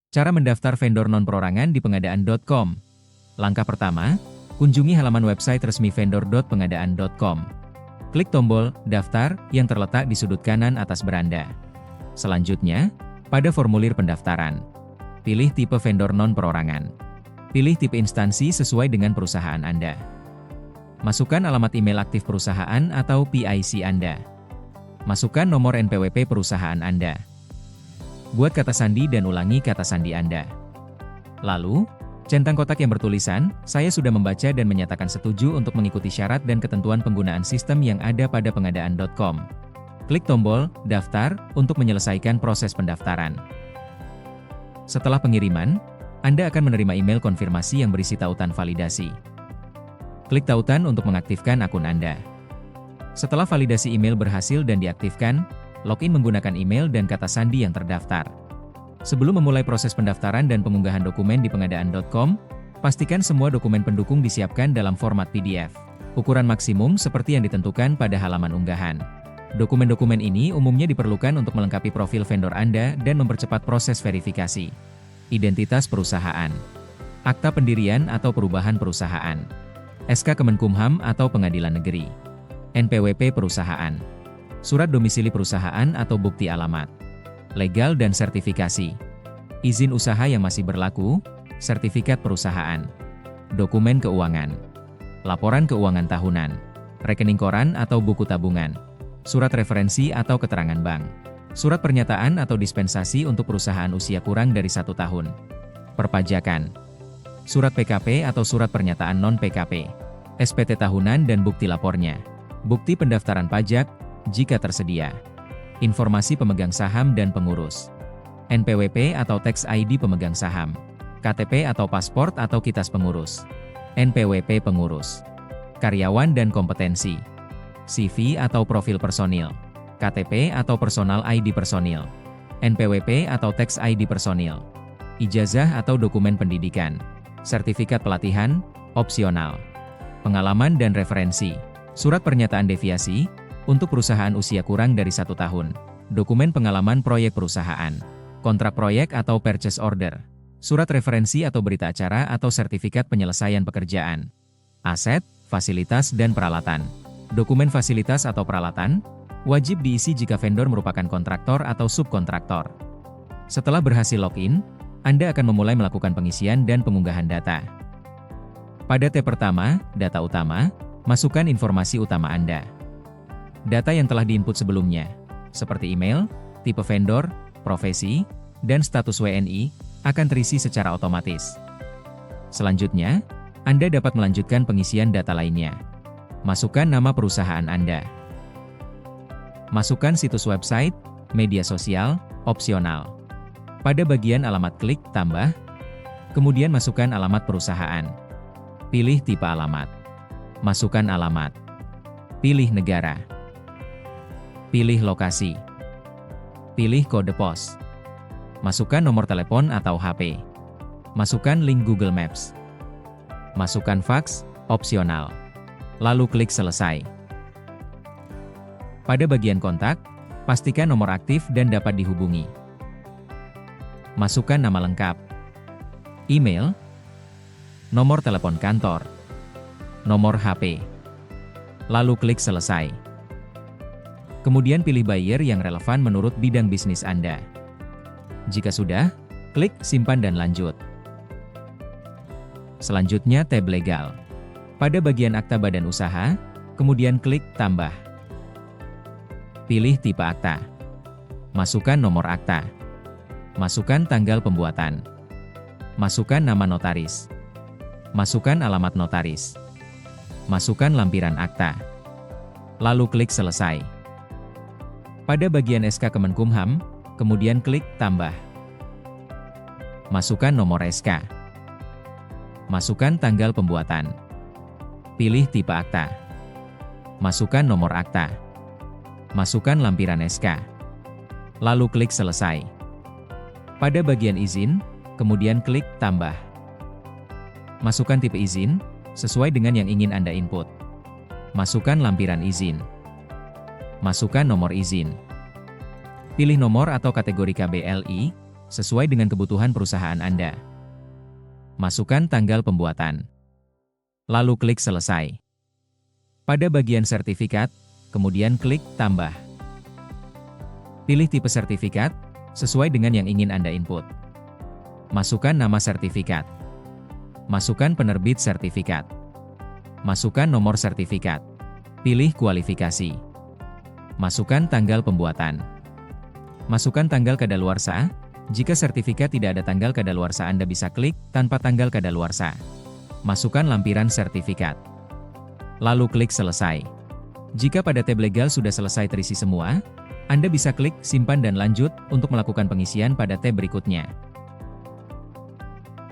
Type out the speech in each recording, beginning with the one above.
Cara mendaftar vendor non-perorangan di pengadaan.com. Langkah pertama, kunjungi halaman website resmi vendor.pengadaan.com. Klik tombol "Daftar" yang terletak di sudut kanan atas beranda. Selanjutnya, pada formulir pendaftaran, pilih tipe vendor non-perorangan. Pilih tipe instansi sesuai dengan perusahaan Anda. Masukkan alamat email aktif perusahaan atau PIC Anda. Masukkan nomor NPWP perusahaan Anda. Buat kata sandi dan ulangi kata sandi Anda. Lalu, centang kotak yang bertulisan, "Saya sudah membaca dan menyatakan setuju untuk mengikuti syarat dan ketentuan penggunaan sistem yang ada pada pengadaan.com." Klik tombol "Daftar" untuk menyelesaikan proses pendaftaran. Setelah pengiriman, Anda akan menerima email konfirmasi yang berisi tautan validasi. Klik tautan untuk mengaktifkan akun Anda. Setelah validasi email berhasil dan diaktifkan, login menggunakan email dan kata sandi yang terdaftar. Sebelum memulai proses pendaftaran dan pengunggahan dokumen di pengadaan.com, pastikan semua dokumen pendukung disiapkan dalam format PDF. Ukuran maksimum seperti yang ditentukan pada halaman unggahan. Dokumen-dokumen ini umumnya diperlukan untuk melengkapi profil vendor Anda dan mempercepat proses verifikasi. Identitas perusahaan, akta pendirian atau perubahan perusahaan, SK Kemenkumham atau Pengadilan Negeri, NPWP perusahaan, surat domisili perusahaan atau bukti alamat, legal dan sertifikasi, izin usaha yang masih berlaku, sertifikat perusahaan, dokumen keuangan, laporan keuangan tahunan, rekening koran atau buku tabungan, surat referensi atau keterangan bank, surat pernyataan atau dispensasi untuk perusahaan usia kurang dari 1 tahun, perpajakan, surat PKP atau surat pernyataan non-PKP, SPT tahunan dan bukti lapornya, bukti pendaftaran pajak, jika tersedia, informasi pemegang saham dan pengurus, NPWP atau tax ID pemegang saham, KTP atau paspor atau kitas pengurus, NPWP pengurus, karyawan dan kompetensi, CV atau profil personil, KTP atau personal ID personil, NPWP atau tax ID personil, ijazah atau dokumen pendidikan, sertifikat pelatihan, opsional, pengalaman dan referensi, surat pernyataan deviasi, untuk perusahaan usia kurang dari 1 tahun, dokumen pengalaman proyek perusahaan, kontrak proyek atau purchase order, surat referensi atau berita acara atau sertifikat penyelesaian pekerjaan, aset, fasilitas dan peralatan. Dokumen fasilitas atau peralatan, wajib diisi jika vendor merupakan kontraktor atau subkontraktor. Setelah berhasil login, Anda akan memulai melakukan pengisian dan pengunggahan data. Pada tab pertama, data utama, masukkan informasi utama Anda. Data yang telah diinput sebelumnya, seperti email, tipe vendor, profesi, dan status WNI, akan terisi secara otomatis. Selanjutnya, Anda dapat melanjutkan pengisian data lainnya. Masukkan nama perusahaan Anda. Masukkan situs website, media sosial, opsional. Pada bagian alamat klik tambah, kemudian masukkan alamat perusahaan. Pilih tipe alamat. Masukkan alamat. Pilih negara. Pilih lokasi. Pilih kode pos. Masukkan nomor telepon atau HP. Masukkan link Google Maps. Masukkan faks, opsional. Lalu klik selesai. Pada bagian kontak, pastikan nomor aktif dan dapat dihubungi. Masukkan nama lengkap, email, nomor telepon kantor, nomor HP. Lalu klik selesai. Kemudian pilih buyer yang relevan menurut bidang bisnis Anda. Jika sudah, klik simpan dan lanjut. Selanjutnya tab legal. Pada bagian akta badan usaha, kemudian klik tambah. Pilih tipe akta. Masukkan nomor akta. Masukkan tanggal pembuatan. Masukkan nama notaris. Masukkan alamat notaris. Masukkan lampiran akta. Lalu klik selesai. Pada bagian SK Kemenkumham, kemudian klik tambah. Masukkan nomor SK. Masukkan tanggal pembuatan. Pilih tipe akta. Masukkan nomor akta. Masukkan lampiran SK. Lalu klik selesai. Pada bagian izin, kemudian klik tambah. Masukkan tipe izin, sesuai dengan yang ingin Anda input. Masukkan lampiran izin. Masukkan nomor izin. Pilih nomor atau kategori KBLI, sesuai dengan kebutuhan perusahaan Anda. Masukkan tanggal pembuatan. Lalu klik Selesai. Pada bagian sertifikat, kemudian klik Tambah. Pilih tipe sertifikat, sesuai dengan yang ingin Anda input. Masukkan nama sertifikat. Masukkan penerbit sertifikat. Masukkan nomor sertifikat. Pilih kualifikasi. Masukkan tanggal pembuatan. Masukkan tanggal kadaluarsa. Jika sertifikat tidak ada tanggal kadaluarsa, Anda bisa klik tanpa tanggal kadaluarsa. Masukkan lampiran sertifikat. Lalu klik Selesai. Jika pada tab legal sudah selesai terisi semua, Anda bisa klik Simpan dan Lanjut untuk melakukan pengisian pada tab berikutnya.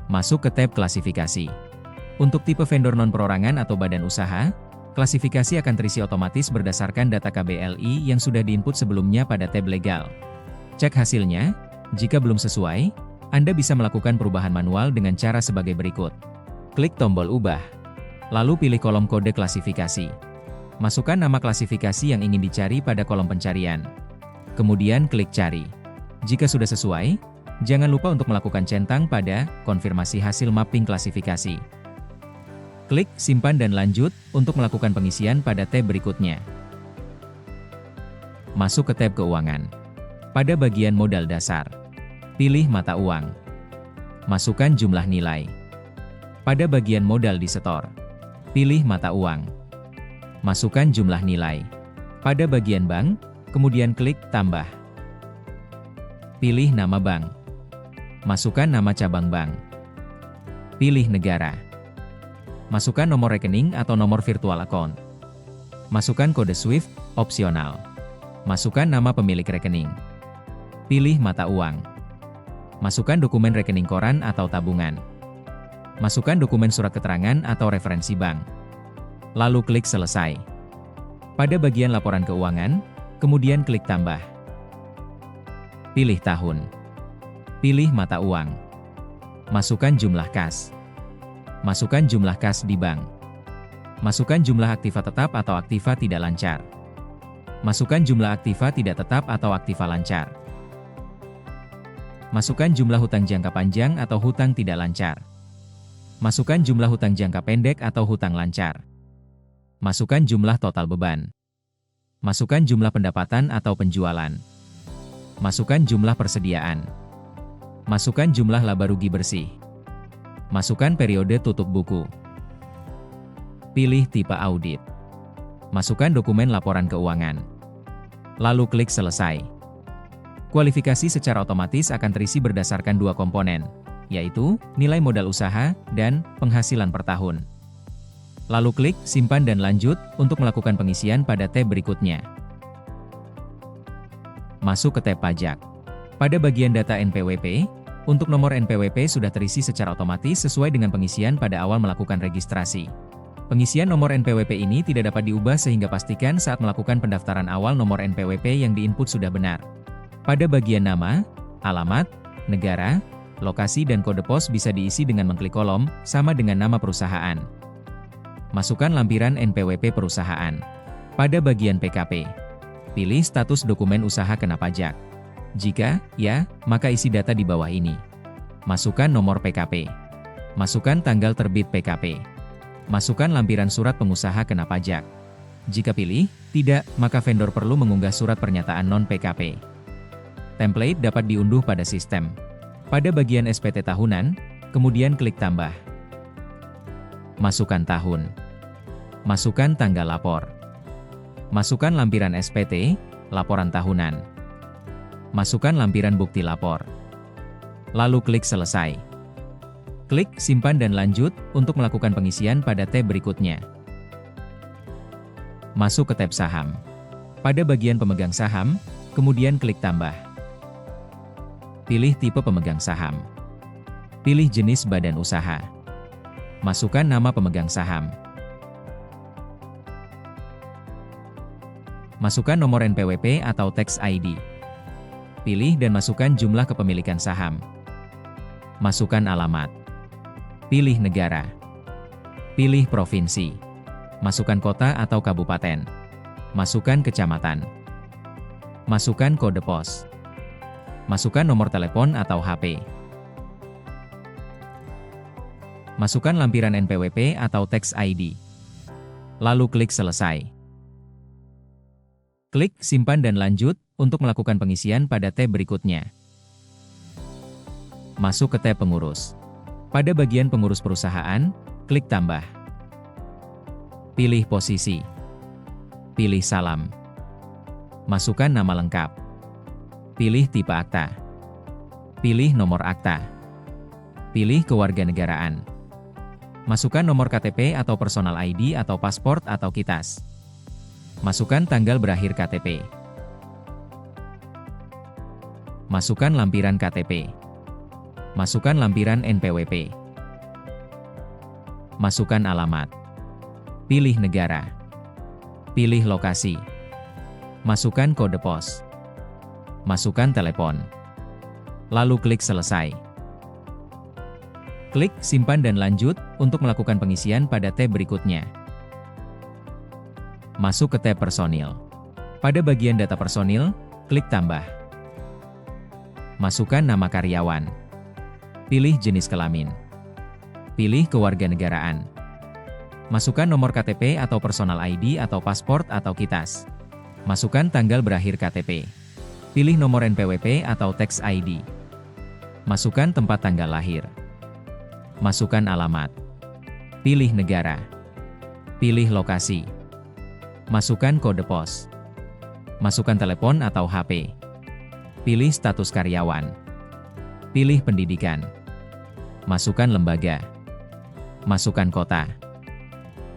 Masuk ke tab Klasifikasi. Untuk tipe vendor non-perorangan atau badan usaha, klasifikasi akan terisi otomatis berdasarkan data KBLI yang sudah diinput sebelumnya pada tab legal. Cek hasilnya, jika belum sesuai, Anda bisa melakukan perubahan manual dengan cara sebagai berikut. Klik tombol Ubah. Lalu pilih kolom kode klasifikasi. Masukkan nama klasifikasi yang ingin dicari pada kolom pencarian. Kemudian klik Cari. Jika sudah sesuai, jangan lupa untuk melakukan centang pada konfirmasi hasil mapping klasifikasi. Klik Simpan dan Lanjut untuk melakukan pengisian pada tab berikutnya. Masuk ke tab Keuangan. Pada bagian modal dasar, pilih mata uang. Masukkan jumlah nilai. Pada bagian modal di setor, pilih mata uang. Masukkan jumlah nilai. Pada bagian bank, kemudian klik Tambah. Pilih nama bank. Masukkan nama cabang bank. Pilih negara. Masukkan nomor rekening atau nomor virtual account. Masukkan kode SWIFT, opsional. Masukkan nama pemilik rekening. Pilih mata uang. Masukkan dokumen rekening koran atau tabungan. Masukkan dokumen surat keterangan atau referensi bank. Lalu klik Selesai. Pada bagian laporan keuangan, kemudian klik Tambah. Pilih tahun. Pilih mata uang. Masukkan jumlah kas. Masukkan jumlah kas di bank. Masukkan jumlah aktiva tetap atau aktiva tidak lancar. Masukkan jumlah aktiva tidak tetap atau aktiva lancar. Masukkan jumlah hutang jangka panjang atau hutang tidak lancar. Masukkan jumlah hutang jangka pendek atau hutang lancar. Masukkan jumlah total beban. Masukkan jumlah pendapatan atau penjualan. Masukkan jumlah persediaan. Masukkan jumlah laba rugi bersih. Masukkan periode tutup buku. Pilih tipe audit. Masukkan dokumen laporan keuangan. Lalu klik Selesai. Kualifikasi secara otomatis akan terisi berdasarkan dua komponen, yaitu nilai modal usaha dan penghasilan per tahun. Lalu klik Simpan dan Lanjut untuk melakukan pengisian pada tab berikutnya. Masuk ke tab Pajak. Pada bagian data NPWP, untuk nomor NPWP sudah terisi secara otomatis sesuai dengan pengisian pada awal melakukan registrasi. Pengisian nomor NPWP ini tidak dapat diubah sehingga pastikan saat melakukan pendaftaran awal nomor NPWP yang diinput sudah benar. Pada bagian nama, alamat, negara, lokasi dan kode pos bisa diisi dengan mengklik kolom sama dengan nama perusahaan. Masukkan lampiran NPWP perusahaan. Pada bagian PKP, pilih status dokumen usaha kena pajak. Jika ya, maka isi data di bawah ini. Masukkan nomor PKP. Masukkan tanggal terbit PKP. Masukkan lampiran surat pengusaha kena pajak. Jika pilih tidak, maka vendor perlu mengunggah surat pernyataan non-PKP. Template dapat diunduh pada sistem. Pada bagian SPT tahunan, kemudian klik Tambah. Masukkan tahun. Masukkan tanggal lapor. Masukkan lampiran SPT, laporan tahunan. Masukkan lampiran bukti lapor. Lalu klik Selesai. Klik Simpan dan Lanjut untuk melakukan pengisian pada tab berikutnya. Masuk ke tab Saham. Pada bagian pemegang saham, kemudian klik Tambah. Pilih tipe pemegang saham. Pilih jenis badan usaha. Masukkan nama pemegang saham. Masukkan nomor NPWP atau tax ID. Pilih dan masukkan jumlah kepemilikan saham. Masukkan alamat. Pilih negara. Pilih provinsi. Masukkan kota atau kabupaten. Masukkan kecamatan. Masukkan kode pos. Masukkan nomor telepon atau HP. Masukkan lampiran NPWP atau tax ID. Lalu klik selesai. Klik simpan dan lanjut untuk melakukan pengisian pada tab berikutnya. Masuk ke tab pengurus. Pada bagian pengurus perusahaan, klik tambah. Pilih posisi. Pilih salam. Masukkan nama lengkap. Pilih tipe akta. Pilih nomor akta. Pilih kewarganegaraan. Masukkan nomor KTP atau personal ID atau pasport atau KITAS. Masukkan tanggal berakhir KTP. Masukkan lampiran KTP. Masukkan lampiran NPWP. Masukkan alamat. Pilih negara. Pilih lokasi. Masukkan kode pos. Masukkan telepon. Lalu klik selesai. Klik simpan dan lanjut untuk melakukan pengisian pada tab berikutnya. Masuk ke tab personil. Pada bagian data personil, klik tambah. Masukkan nama karyawan. Pilih jenis kelamin. Pilih kewarganegaraan. Masukkan nomor KTP atau personal ID atau pasport atau KITAS. Masukkan tanggal berakhir KTP. Pilih nomor NPWP atau tax ID. Masukkan tempat tanggal lahir. Masukkan alamat. Pilih negara. Pilih lokasi. Masukkan kode pos. Masukkan telepon atau HP. Pilih status karyawan. Pilih pendidikan. Masukkan lembaga. Masukkan kota.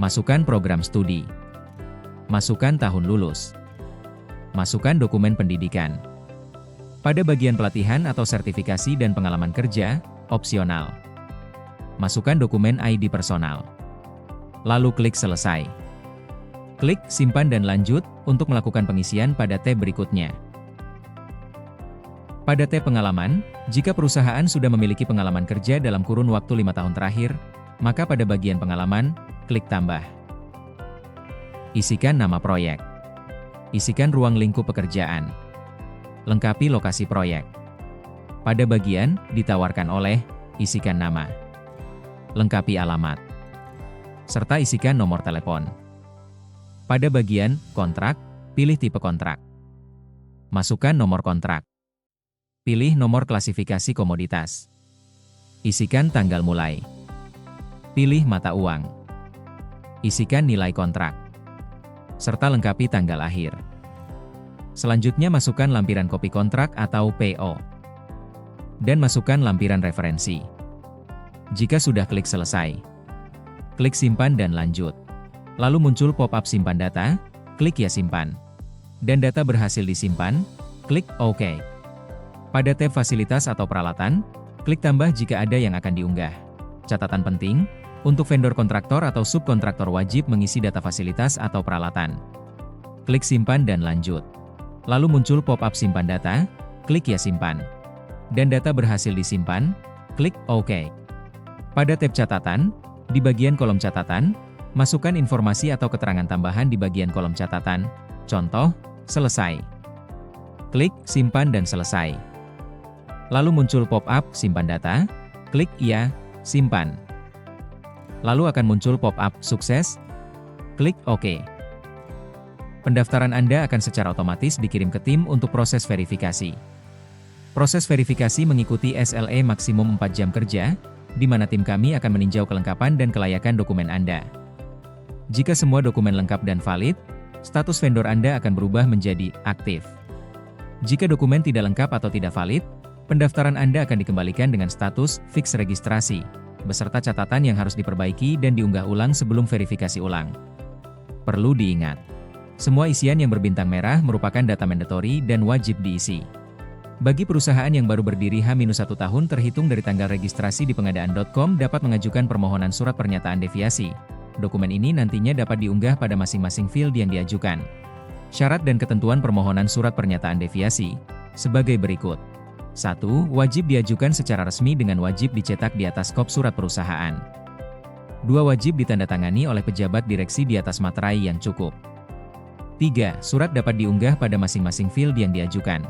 Masukkan program studi. Masukkan tahun lulus. Masukkan dokumen pendidikan. Pada bagian pelatihan atau sertifikasi dan pengalaman kerja, opsional. Masukkan dokumen ID personal. Lalu klik selesai. Klik simpan dan lanjut untuk melakukan pengisian pada tab berikutnya. Pada tab pengalaman, jika perusahaan sudah memiliki pengalaman kerja dalam kurun waktu 5 tahun terakhir, maka pada bagian pengalaman, klik tambah. Isikan nama proyek. Isikan ruang lingkup pekerjaan. Lengkapi lokasi proyek. Pada bagian ditawarkan oleh, isikan nama. Lengkapi alamat. Serta isikan nomor telepon. Pada bagian kontrak, pilih tipe kontrak. Masukkan nomor kontrak. Pilih nomor klasifikasi komoditas. Isikan tanggal mulai. Pilih mata uang. Isikan nilai kontrak. Serta lengkapi tanggal akhir. Selanjutnya masukkan lampiran kopi kontrak atau PO. Dan masukkan lampiran referensi. Jika sudah klik selesai, klik simpan dan lanjut. Lalu muncul pop-up simpan data, klik ya simpan. Dan data berhasil disimpan, klik OK. Pada tab fasilitas atau peralatan, klik tambah jika ada yang akan diunggah. Catatan penting, untuk vendor kontraktor atau subkontraktor wajib mengisi data fasilitas atau peralatan. Klik simpan dan lanjut. Lalu muncul pop-up simpan data, klik ya simpan. Dan data berhasil disimpan, klik OK. Pada tab catatan, di bagian kolom catatan, masukkan informasi atau keterangan tambahan di bagian kolom catatan. Contoh, selesai. Klik simpan dan selesai. Lalu muncul pop-up simpan data, klik iya, simpan. Lalu akan muncul pop-up sukses, klik OK. Pendaftaran Anda akan secara otomatis dikirim ke tim untuk proses verifikasi. Proses verifikasi mengikuti SLA maksimum 4 jam kerja, di mana tim kami akan meninjau kelengkapan dan kelayakan dokumen Anda. Jika semua dokumen lengkap dan valid, status vendor Anda akan berubah menjadi aktif. Jika dokumen tidak lengkap atau tidak valid, pendaftaran Anda akan dikembalikan dengan status fix registrasi, beserta catatan yang harus diperbaiki dan diunggah ulang sebelum verifikasi ulang. Perlu diingat, semua isian yang berbintang merah merupakan data mandatory dan wajib diisi. Bagi perusahaan yang baru berdiri H-1 tahun terhitung dari tanggal registrasi di pengadaan.com dapat mengajukan permohonan surat pernyataan deviasi. Dokumen ini nantinya dapat diunggah pada masing-masing field yang diajukan. Syarat dan ketentuan permohonan surat pernyataan deviasi sebagai berikut. 1. Wajib diajukan secara resmi dengan wajib dicetak di atas kop surat perusahaan. 2. Wajib ditandatangani oleh pejabat direksi di atas materai yang cukup. 3. Surat dapat diunggah pada masing-masing field yang diajukan.